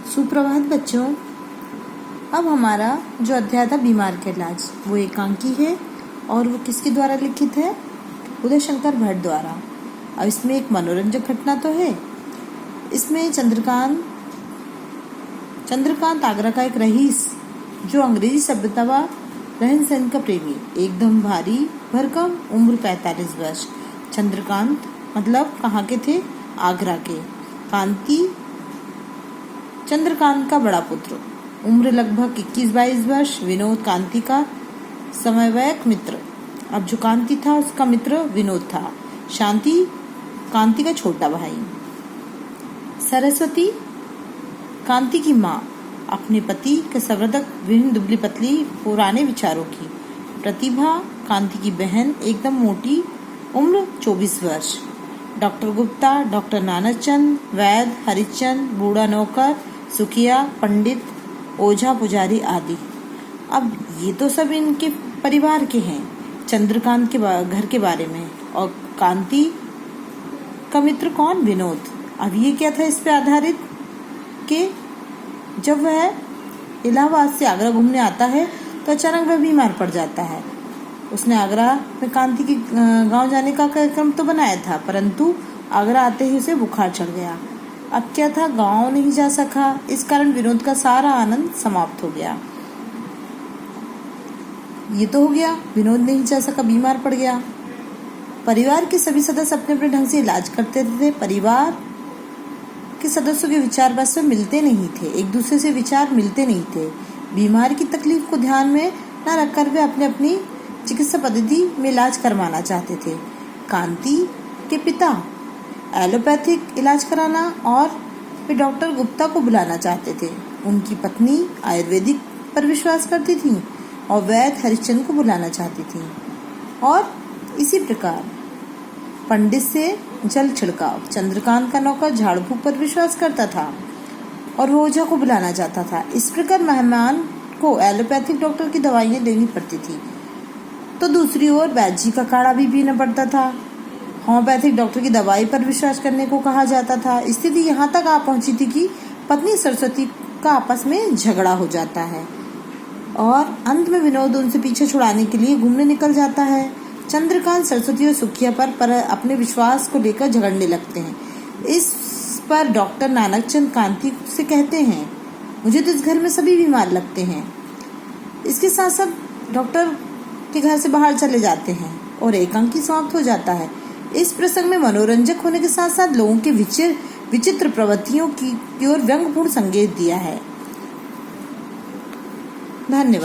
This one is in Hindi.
सुप्रभात बच्चों। अब हमारा जो अध्याय था बीमार का इलाज वो एकांकी है और वो किसके द्वारा लिखित है? उदय शंकर भट्ट द्वारा। अब इसमें एक मनोरंजक घटना तो है। इसमें चंद्रकांत आगरा का एक रईस जो अंग्रेजी सभ्यता व रहन सहन का प्रेमी, एकदम भारी भरकम, उम्र 45 वर्ष। चंद्रकांत मतलब कहाँ के थे? आगरा के। कांति चंद्रकांत का बड़ा पुत्र, उम्र लगभग 21-22 वर्ष। विनोद कांति का समवयस्क मित्र। अब जो कांति था उसका मित्र विनोद था। शांति कांति का छोटा भाई। सरस्वती कांति की माँ, अपने पति के संवर्धक, विभिन्न दुबली पतली, पुराने विचारों की। प्रतिभा कांति की बहन, एकदम मोटी, उम्र 24 वर्ष। डॉक्टर गुप्ता, डॉक्टर नानकचंद, वैद्य हरिश्चंद, बूढ़ा नौकर, सुखिया, पंडित, ओझा पुजारी आदि। अब ये तो सब इनके परिवार के हैं, चंद्रकांत के घर के बारे में। और कांति का मित्र कौन? विनोद। अब ये क्या था इस पे आधारित कि जब वह इलाहाबाद से आगरा घूमने आता है तो अचानक वह बीमार पड़ जाता है। उसने आगरा में कांति के गांव जाने का कार्यक्रम तो बनाया था, परंतु आगरा आते ही उसे बुखार चढ़ गया। अब क्या था, गांव नहीं जा सका। इस कारण विनोद का सारा आनंद समाप्त हो गया। ये तो हो गया, विनोद नहीं जा सका, बीमार पड़ गया। परिवार के सभी सदस्य अपने अपने ढंग से इलाज करते थे। परिवार के सदस्यों के विचार बस में मिलते नहीं थे, एक दूसरे से विचार मिलते नहीं थे। बीमार की तकलीफ को ध्यान में न रखकर वे अपने अपनी चिकित्सा पद्धति में इलाज करवाना चाहते थे। कांति के पिता एलोपैथिक इलाज कराना और वे डॉक्टर गुप्ता को बुलाना चाहते थे। उनकी पत्नी आयुर्वेदिक पर विश्वास करती थी और वैद्य हरिश्चंद्र को बुलाना चाहती थी। और इसी प्रकार पंडित से जल छिड़काव, चंद्रकांत का नौकर झाड़ फूक पर विश्वास करता था और वो ओझा को बुलाना चाहता था। इस प्रकार मेहमान को एलोपैथिक डॉक्टर की दवाइयाँ देनी पड़ती थी, तो दूसरी ओर वैद्य जी का काढ़ा भी पीना पड़ता था। होम्योपैथिक डॉक्टर की दवाई पर विश्वास करने को कहा जाता था। स्थिति यहाँ तक आ पहुंची थी कि पत्नी सरस्वती का आपस में झगड़ा हो जाता है और अंत में विनोद उनसे पीछे छुड़ाने के लिए घूमने निकल जाता है। चंद्रकांत सरस्वती और सुखिया पर अपने विश्वास को लेकर झगड़ने लगते हैं। इस पर डॉक्टर नानकचंद कांति से कहते हैं, मुझे तो इस घर में सभी बीमार लगते हैं। इसके साथ साथ डॉक्टर के घर से बाहर चले जाते हैं और एकांकी समाप्त हो जाता है। इस प्रसंग में मनोरंजक होने के साथ साथ लोगों के विचित्र प्रवृत्तियों की ओर व्यंग्यपूर्ण संकेत दिया है। धन्यवाद।